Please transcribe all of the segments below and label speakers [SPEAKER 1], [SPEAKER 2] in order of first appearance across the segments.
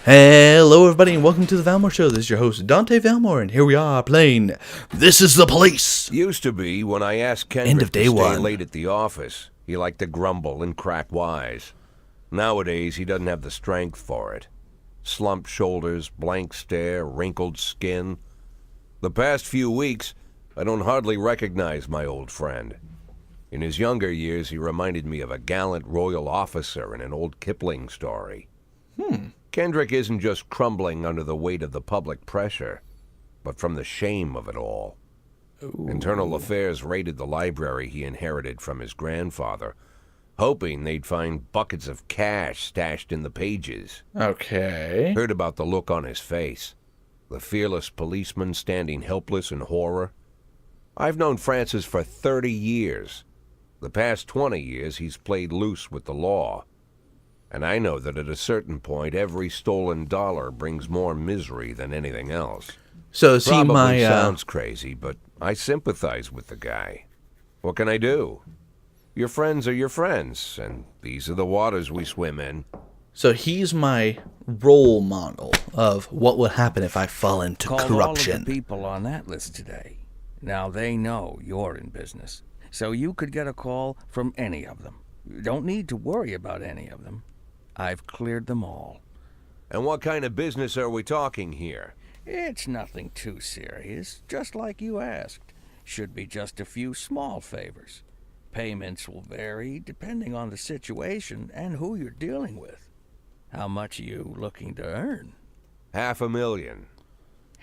[SPEAKER 1] Hello everybody and welcome to the Valmor Show. This is your host, Dawnte Valmor, and here we are playing This Is the Police.
[SPEAKER 2] Used to be, when I asked Kendrick to stay late at the office, he liked to grumble and crack wise. Nowadays, he doesn't have the strength for it. Slumped shoulders, blank stare, wrinkled skin. The past few weeks, I don't hardly recognize my old friend. In his younger years, he reminded me of a gallant royal officer in an old Kipling story. Kendrick isn't just crumbling under the weight of the public pressure, but from the shame of it all. Ooh. Internal Affairs raided the library he inherited from his grandfather, hoping they'd find buckets of cash stashed in the pages.
[SPEAKER 1] Okay.
[SPEAKER 2] Heard about the look on his face, the fearless policeman standing helpless in horror. I've known Francis for 30 years. The past 20 years he's played loose with the law. And I know that at a certain point, every stolen dollar brings more misery than anything else.
[SPEAKER 1] So see,
[SPEAKER 2] Probably sounds crazy, but I sympathize with the guy. What can I do? Your friends are your friends, and these are the waters we swim in.
[SPEAKER 1] So he's my role model of what would happen if I fall into corruption.
[SPEAKER 3] All of the people on that list today. Now they know you're in business, so you could get a call from any of them. You don't need to worry about any of them. I've cleared them all.
[SPEAKER 2] And what kind of business are we talking here?
[SPEAKER 3] It's nothing too serious, just like you asked. Should be just a few small favors. Payments will vary depending on the situation and who you're dealing with. How much are you looking to earn?
[SPEAKER 2] $500,000.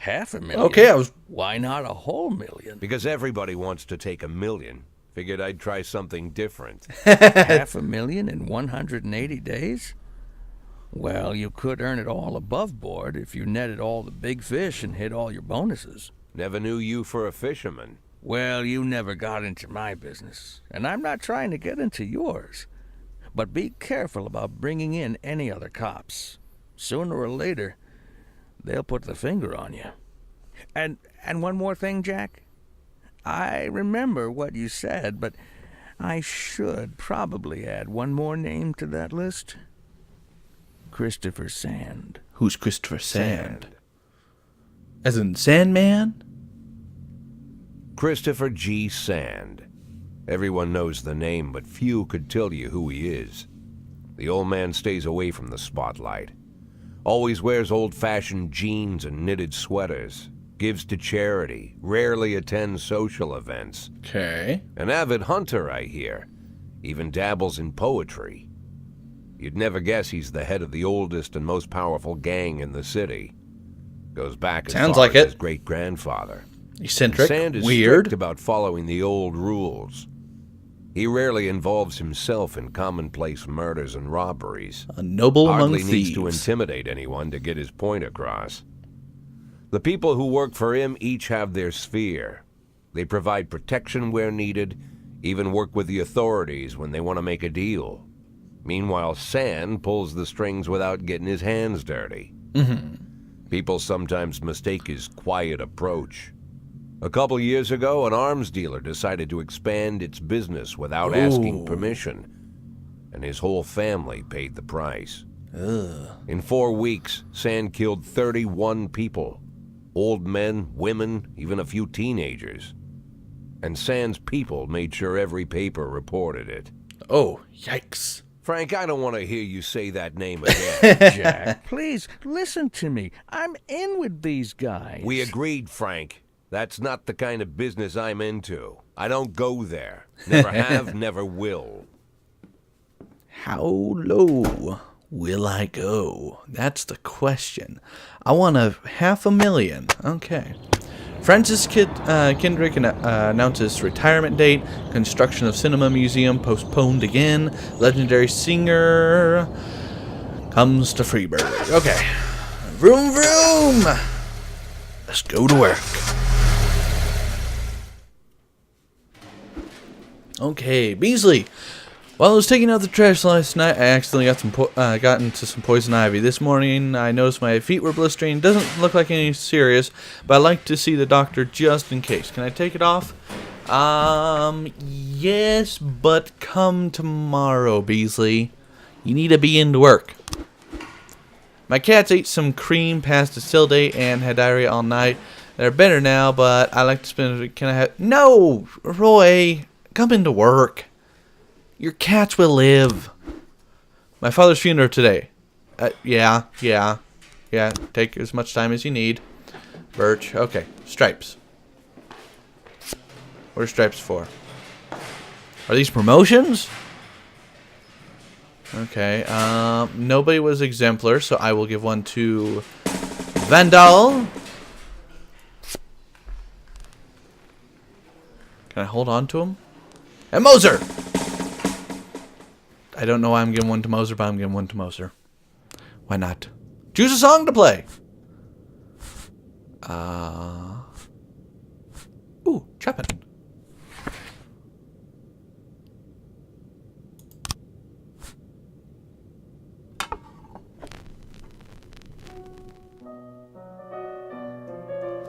[SPEAKER 3] $500,000?
[SPEAKER 1] Okay,
[SPEAKER 3] Why not a whole million?
[SPEAKER 2] Because everybody wants to take $1 million. Figured I'd try something different.
[SPEAKER 3] $500,000 in 180 days? Well, you could earn it all above board if you netted all the big fish and hit all your bonuses.
[SPEAKER 2] Never knew you for a fisherman.
[SPEAKER 3] Well, you never got into my business, and I'm not trying to get into yours. But be careful about bringing in any other cops. Sooner or later, they'll put the finger on you. And one more thing, Jack. I remember what you said, but I should probably add one more name to that list. Christopher Sand.
[SPEAKER 1] Who's Christopher Sand? As in Sandman?
[SPEAKER 2] Christopher G. Sand. Everyone knows the name, but few could tell you who he is. The old man stays away from the spotlight. Always wears old-fashioned jeans and knitted sweaters. Gives to charity. Rarely attends social events.
[SPEAKER 1] Okay.
[SPEAKER 2] An avid hunter, I hear. Even dabbles in poetry. You'd never guess he's the head of the oldest and most powerful gang in the city. Goes back as far as his great-grandfather.
[SPEAKER 1] Eccentric,
[SPEAKER 2] Sand is
[SPEAKER 1] weird.
[SPEAKER 2] strict about following the old rules. He rarely involves himself in commonplace murders and robberies.
[SPEAKER 1] A noble among
[SPEAKER 2] Hardly
[SPEAKER 1] thieves.
[SPEAKER 2] needs to intimidate anyone to get his point across. The people who work for him each have their sphere. They provide protection where needed, even work with the authorities when they want to make a deal. Meanwhile, Sand pulls the strings without getting his hands dirty. People sometimes mistake his quiet approach. A couple years ago, an arms dealer decided to expand its business without asking permission, and his whole family paid the price. In 4 weeks, Sand killed 31 people. Old men, women, even a few teenagers. And Sand's people made sure every paper reported it.
[SPEAKER 1] Oh, yikes.
[SPEAKER 2] Frank, I don't want to hear you say that name again.
[SPEAKER 3] Jack, please, listen to me. I'm in with these guys.
[SPEAKER 2] We agreed, Frank. That's not the kind of business I'm into. I don't go there. Never have, never will.
[SPEAKER 1] How low will I go? That's the question. I want $500,000. Okay. Francis Kendrick announces retirement date. Construction of cinema museum postponed again. Legendary singer comes to Freeburg. Okay. Vroom vroom. Let's go to work. Okay, Beasley. While I was taking out the trash last night, I accidentally got into some poison ivy. This morning, I noticed my feet were blistering. Doesn't look like anything serious, but I'd like to see the doctor just in case. Can I take it off? Yes, but come tomorrow, Beasley. You need to be into work. My cats ate some cream past its sale date and had diarrhea all night. They're better now, but I like to spend... Can I have... No! Roy! Come into work. Your cats will live. My father's funeral today. Yeah. Take as much time as you need. Birch. Okay. Stripes. What are stripes for? Are these promotions? Okay. Nobody was exemplar, so I will give one to Vandal. Can I hold on to him? And Moser! I don't know why I'm giving one to Moser, but I'm giving one to Moser. Why not? Choose a song to play! Ooh, Chapin.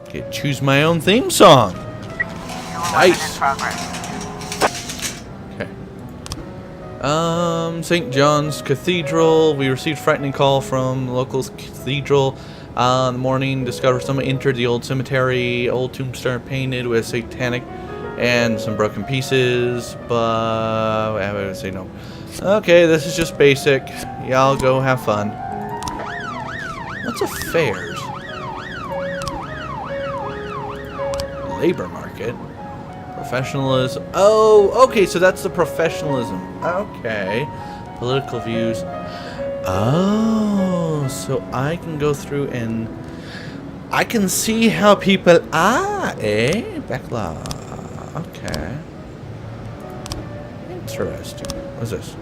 [SPEAKER 1] Okay, choose my own theme song. Nice. Okay. St. John's Cathedral. We received a frightening call from the local cathedral. In the morning, discovered someone entered the old cemetery. Old tombstone painted with satanic and some broken pieces. But I would say no. Okay, this is just basic. Y'all go have fun. What's affairs? Labor market. Professionalism. Oh, okay, so that's the professionalism. Okay. Political views. Oh, so I can go through and I can see how people are, eh? Backlog. Okay. Interesting. What's this?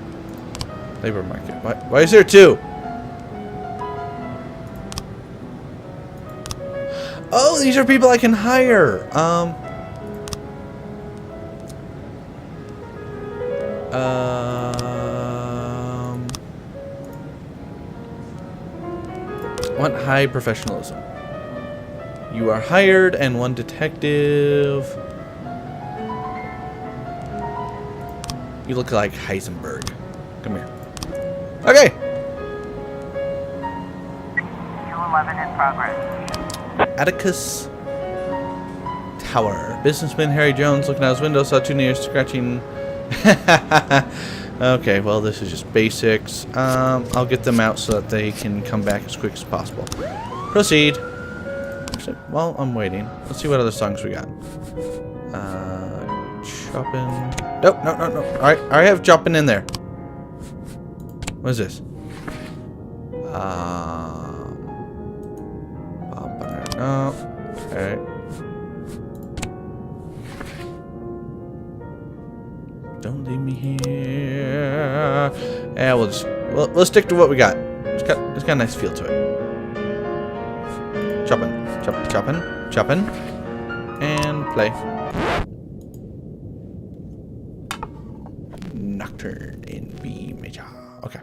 [SPEAKER 1] Labor market. Why is there two? Oh, these are people I can hire. Want high professionalism. You are hired, and one detective. You look like Heisenberg. Come here. Okay.
[SPEAKER 4] 211 in progress.
[SPEAKER 1] Atticus Tower. Businessman Harry Jones looking out his window saw two neighbors scratching. Okay, well, this is just basics. I'll get them out so that they can come back as quick as possible. Proceed. Actually, while I'm waiting, let's see what other songs we got. Choppin'. Nope, no. Alright, I have Choppin' in there. What is this? No. Okay. Don't leave me here. Yeah, we'll stick to what we got. It's got a nice feel to it. Choppin', and play. Nocturne in B major. Okay.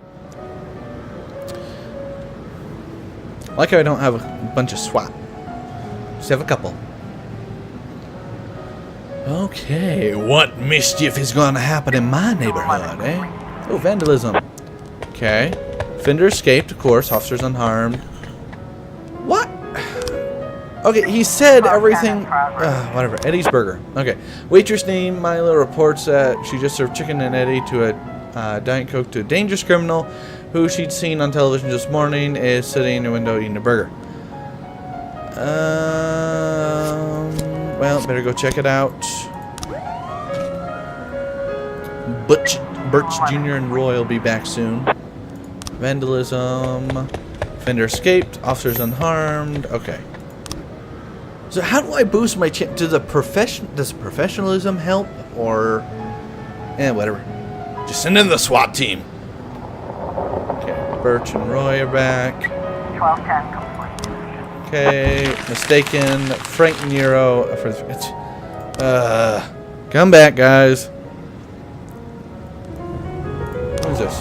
[SPEAKER 1] I like how I don't have a bunch of SWAT. Just have a couple. Okay, what mischief is going to happen in my neighborhood, eh? Oh, vandalism. Okay. Fender escaped, of course. Officers unharmed. What? Okay, he said everything. Whatever. Eddie's Burger. Okay. Waitress named Milo reports that she just served chicken and Eddie to a Diet Coke to a dangerous criminal who she'd seen on television this morning is sitting in a window eating a burger. Well, better go check it out. Birch Jr. and Roy will be back soon. Vandalism. Fender escaped. Officers unharmed. Okay. So how do I boost my chance? Does professionalism help? Or... whatever. Just send in the SWAT team. Okay. Birch and Roy are back.
[SPEAKER 4] 1210 complete.
[SPEAKER 1] Okay, mistaken. Frank Nero. Come back, guys. What is this?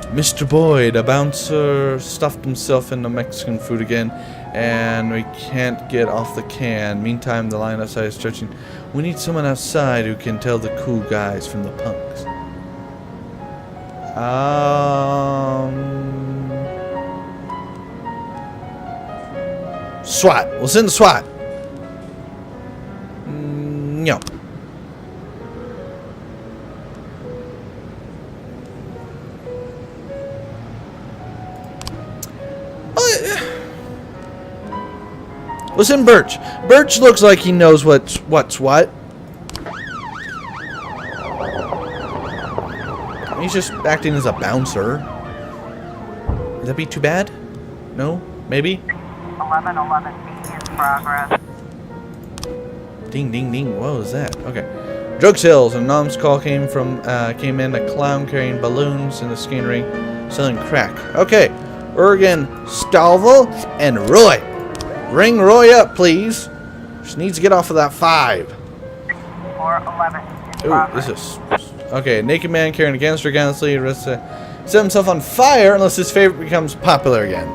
[SPEAKER 1] Mr. Boyd, a bouncer, stuffed himself into Mexican food again, and we can't get off the can. Meantime, the line outside is stretching. We need someone outside who can tell the cool guys from the punks. SWAT. We'll send the SWAT. No. Listen, Birch. Birch looks like he knows what's what. He's just acting as a bouncer. Would that be too bad? No? Maybe?
[SPEAKER 4] 1111B in progress.
[SPEAKER 1] Ding, ding, ding. What was that? Okay. Drug sales. An anonymous call came in. A clown carrying balloons in the scannery selling crack. Okay. Urgen, Stalvel, and Roy. Ring Roy up, please. Just needs to get off of that 5.
[SPEAKER 4] 411 in
[SPEAKER 1] Ooh,
[SPEAKER 4] progress.
[SPEAKER 1] this is... Okay, naked man carrying a canister gunsley set himself on fire unless his favorite becomes popular again.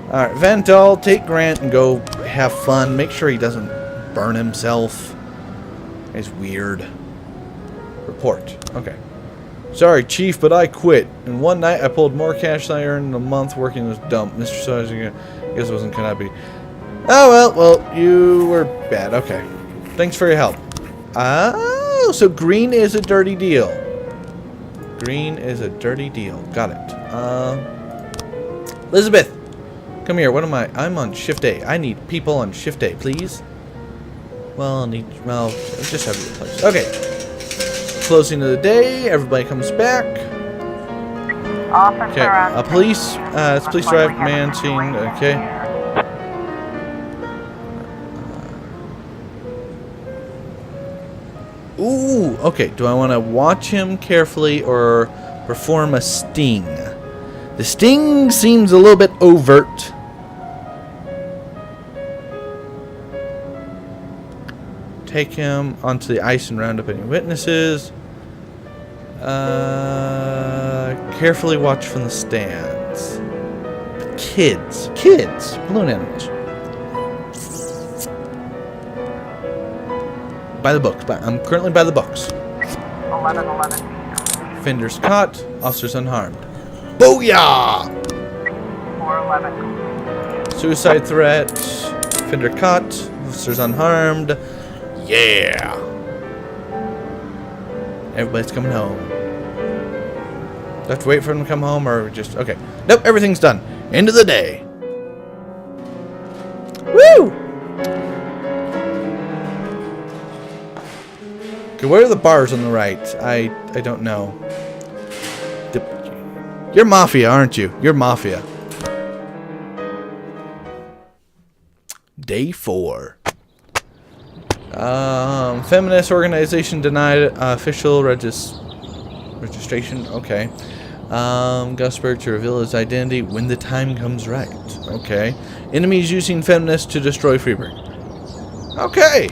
[SPEAKER 1] Alright, Vental, take Grant and go have fun. Make sure he doesn't burn himself. It's weird. Report. Okay. Sorry, Chief, but I quit. And one night I pulled more cash than I earned in a month working this dump. Mr. Sawyer, I guess it wasn't gonna be. Oh, well, you were bad. Okay. Thanks for your help. Oh, so green is a dirty deal. Green is a dirty deal. Got it. Elizabeth, come here. What am I? I'm on shift A. I need people on shift A, please. Well, just have your place. Okay. Closing of the day. Everybody comes back.
[SPEAKER 4] Officer
[SPEAKER 1] Okay.
[SPEAKER 4] on
[SPEAKER 1] Police. It's police drive man scene. Okay. Ooh, okay. Do I want to watch him carefully or perform a sting? The sting seems a little bit overt. Take him onto the ice and round up any witnesses. Carefully watch from the stands. Kids, balloon animals. By the books. I'm currently by the books.
[SPEAKER 4] 1111B.
[SPEAKER 1] Fenders caught. Officers unharmed. Booyah!
[SPEAKER 4] 411.
[SPEAKER 1] Suicide threat. Fender caught. Officers unharmed. Yeah! Everybody's coming home. Do I have to wait for them to come home or just... Okay. Nope, everything's done. End of the day. Woo! Okay, where are the bars on the right? I don't know. You're Mafia, aren't you? You're Mafia. Day 4. Feminist organization denied official registration. Okay. Gusberg to reveal his identity when the time comes right. Okay. Enemies using feminists to destroy Freeburg. Okay.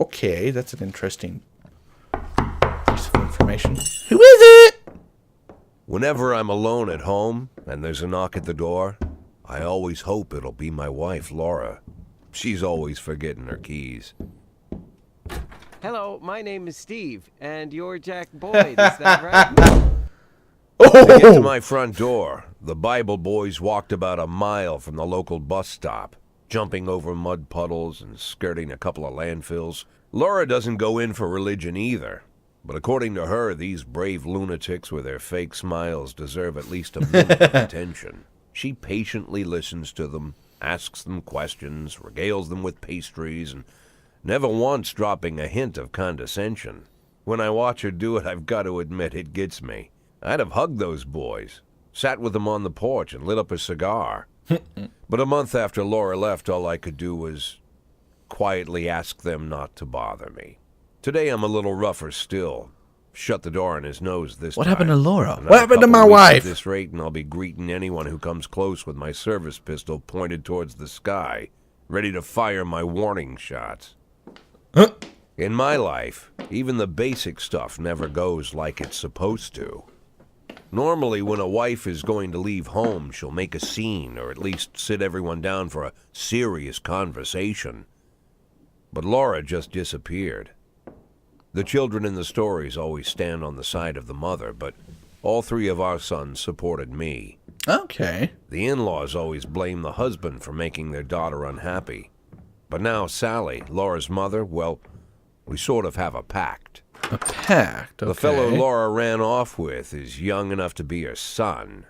[SPEAKER 1] Okay, that's an interesting piece of information. Who is it?
[SPEAKER 2] Whenever I'm alone at home and there's a knock at the door, I always hope it'll be my wife, Laura. She's always forgetting her keys.
[SPEAKER 5] Hello, my name is Steve, and you're Jack Boyd, is that right?
[SPEAKER 2] To get to my front door, the Bible boys walked about a mile from the local bus stop, jumping over mud puddles and skirting a couple of landfills. Laura doesn't go in for religion either, but according to her, these brave lunatics with their fake smiles deserve at least a minute of attention. She patiently listens to them, asks them questions, regales them with pastries, and never once dropping a hint of condescension. When I watch her do it, I've got to admit it gets me. I'd have hugged those boys, sat with them on the porch, and lit up a cigar. But a month after Laura left, all I could do was quietly ask them not to bother me. Today I'm a little rougher still. Shut the door on his nose this time.
[SPEAKER 1] What happened to Laura?
[SPEAKER 2] Another
[SPEAKER 1] What happened to
[SPEAKER 2] couple
[SPEAKER 1] my
[SPEAKER 2] weeks
[SPEAKER 1] wife?
[SPEAKER 2] At this rate, and I'll be greeting anyone who comes close with my service pistol pointed towards the sky, ready to fire my warning shots.
[SPEAKER 1] Huh?
[SPEAKER 2] In my life, even the basic stuff never goes like it's supposed to. Normally, when a wife is going to leave home, she'll make a scene, or at least sit everyone down for a serious conversation. But Laura just disappeared. The children in the stories always stand on the side of the mother, but all 3 of our sons supported me.
[SPEAKER 1] Okay.
[SPEAKER 2] The in-laws always blame the husband for making their daughter unhappy. But now Sally, Laura's mother, well, we sort of have a pact.
[SPEAKER 1] A pact, okay.
[SPEAKER 2] The fellow Laura ran off with is young enough to be her son.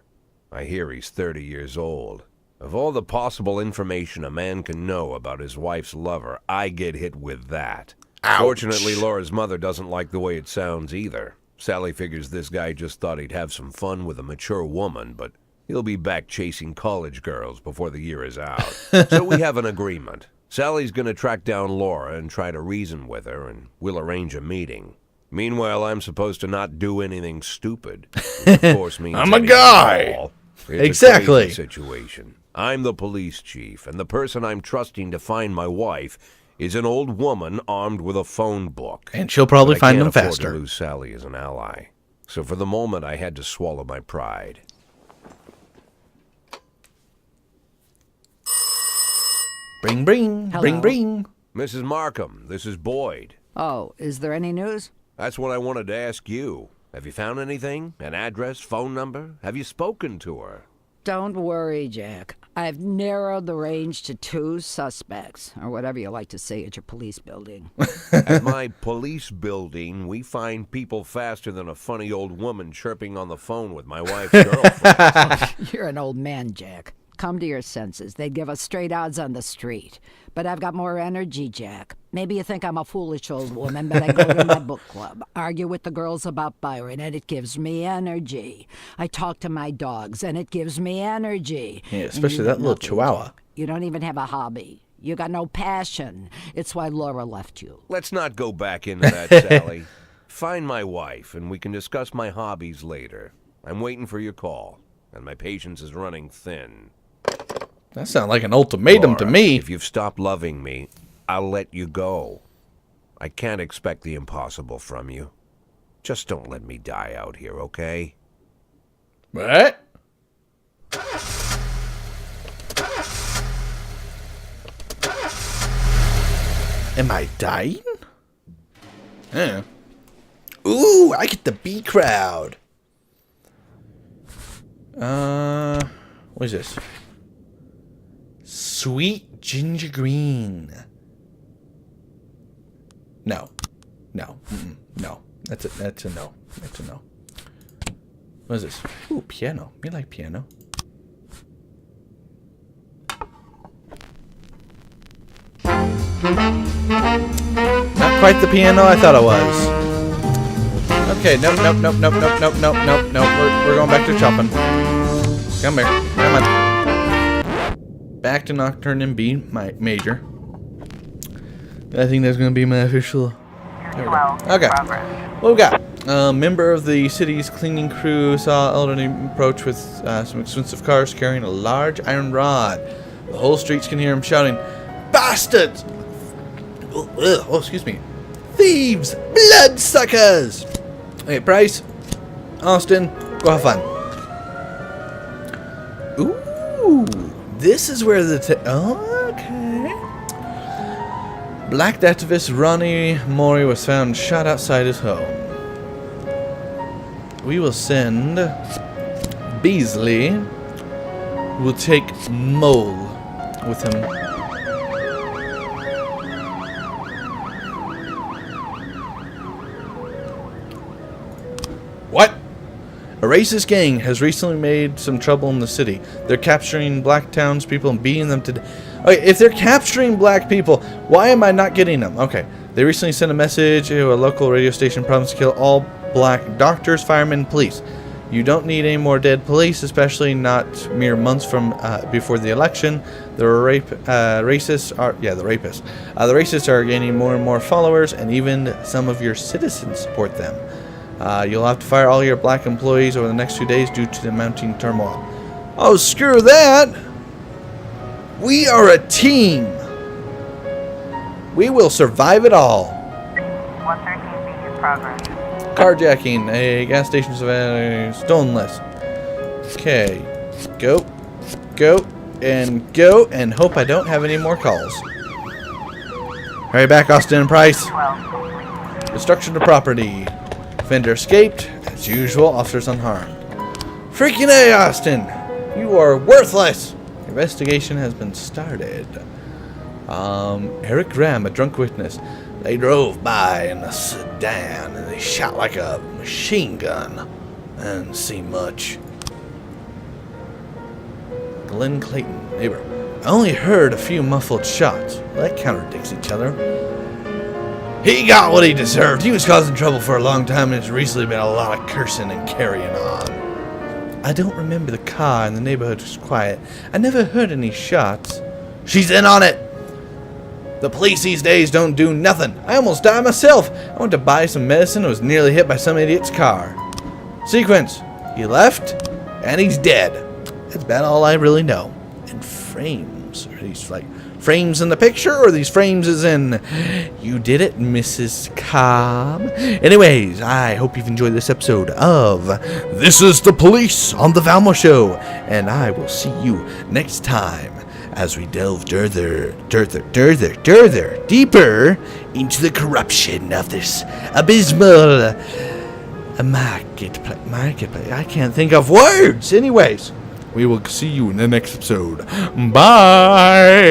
[SPEAKER 2] I hear he's 30 years old. Of all the possible information a man can know about his wife's lover, I get hit with that.
[SPEAKER 1] Ouch.
[SPEAKER 2] Fortunately, Laura's mother doesn't like the way it sounds either. Sally figures this guy just thought he'd have some fun with a mature woman, but he'll be back chasing college girls before the year is out. So we have an agreement. Sally's going to track down Laura and try to reason with her, and we'll arrange a meeting. Meanwhile, I'm supposed to not do anything stupid. Which of course means
[SPEAKER 1] I'm a guy!
[SPEAKER 2] It's
[SPEAKER 1] Exactly.
[SPEAKER 2] a crazy situation. I'm the police chief, and the person I'm trusting to find my wife is an old woman armed with a phone book.
[SPEAKER 1] And she'll probably
[SPEAKER 2] But I
[SPEAKER 1] find
[SPEAKER 2] can't
[SPEAKER 1] them
[SPEAKER 2] afford
[SPEAKER 1] faster.
[SPEAKER 2] to lose Sally as an ally. So for the moment, I had to swallow my pride.
[SPEAKER 1] Bring, bring,
[SPEAKER 6] Hello.
[SPEAKER 1] bring, bring.
[SPEAKER 2] Mrs. Markham, this is Boyd.
[SPEAKER 6] Oh, is there any news?
[SPEAKER 2] That's what I wanted to ask you. Have you found anything? An address, phone number? Have you spoken to her?
[SPEAKER 6] Don't worry, Jack. I've narrowed the range to 2 suspects, or whatever you like to say at your police building.
[SPEAKER 2] At my police building, we find people faster than a funny old woman chirping on the phone with my wife's girlfriend.
[SPEAKER 6] You're an old man, Jack. Come to your senses. They'd give us straight odds on the street. But I've got more energy, Jack. Maybe you think I'm a foolish old woman, but I go to my book club, argue with the girls about Byron, and it gives me energy. I talk to my dogs, and it gives me energy.
[SPEAKER 1] Yeah,
[SPEAKER 6] And
[SPEAKER 1] especially
[SPEAKER 6] you
[SPEAKER 1] that
[SPEAKER 6] got
[SPEAKER 1] little
[SPEAKER 6] nothing,
[SPEAKER 1] chihuahua.
[SPEAKER 6] Jack. You don't even have a hobby. You got no passion. It's why Laura left you.
[SPEAKER 2] Let's not go back into that, Sally. Find my wife, and we can discuss my hobbies later. I'm waiting for your call, and my patience is running thin.
[SPEAKER 1] That sounds like an ultimatum to
[SPEAKER 2] Laura,
[SPEAKER 1] me.
[SPEAKER 2] If you've stopped loving me, I'll let you go. I can't expect the impossible from you. Just don't let me die out here, okay?
[SPEAKER 1] What? Am I dying? Yeah. Ooh, I get the B crowd. What is this? Sweet ginger green. No. No. Mm-mm. No. That's a no. That's a no. What is this? Ooh, piano. You like piano. Not quite the piano I thought it was. Okay, nope. We're going back to chopping. Come here. Come on. Back to Nocturne in B major. I think that's going to be my official. There we go.
[SPEAKER 4] 12
[SPEAKER 1] Okay.
[SPEAKER 4] progress.
[SPEAKER 1] What we got? A member of the city's cleaning crew saw elderly approach with some expensive cars carrying a large iron rod. The whole streets can hear him shouting, "Bastards! Oh, excuse me. Thieves! Bloodsuckers!" Hey, Price, Austin, go have fun. Ooh, this is where the okay. Black activist Ronnie Mori was found shot outside his home. We will send Beasley, who will take Mole with him. What? A racist gang has recently made some trouble in the city. They're capturing black townspeople and beating them to death. Okay, if they're capturing black people, why am I not getting them? Okay, they recently sent a message to a local radio station promising to kill all black doctors, firemen, police. You don't need any more dead police, especially not mere months from before the election. The racists are the rapists. The racists are gaining more and more followers, and even some of your citizens support them. You'll have to fire all your black employees over the next 2 days due to the mounting turmoil. Oh, screw that! We are a team! We will survive it all.
[SPEAKER 4] 113B in progress.
[SPEAKER 1] Carjacking a gas station stolen list. Okay. Go, and hope I don't have any more calls. Hurry back, Austin and Price.
[SPEAKER 4] 12 complete.
[SPEAKER 1] Destruction of property. Fender escaped. As usual, officers unharmed. Freaking A, Austin! You are worthless. Investigation has been started. Eric Graham, a drunk witness. They drove by in a sedan and they shot like a machine gun. I didn't see much. Glenn Clayton, neighbor. I only heard a few muffled shots. Well, that contradicts each other. He got what he deserved. He was causing trouble for a long time, and it's recently been a lot of cursing and carrying on. I don't remember the car, and the neighborhood was quiet. I never heard any shots. She's in on it. The police these days don't do nothing. I almost died myself. I went to buy some medicine and was nearly hit by some idiot's car. Sequence. He left, and he's dead. That's about all I really know. And frames. Are these like frames in the picture, or these frames as in you did it, Mrs. Cobb? Anyways, I hope you've enjoyed this episode of This Is the Police on the Valmor Show, and I will see you next time as we delve deeper into the corruption of this abysmal marketplace. I can't think of words. Anyways, we will see you in the next episode. Bye.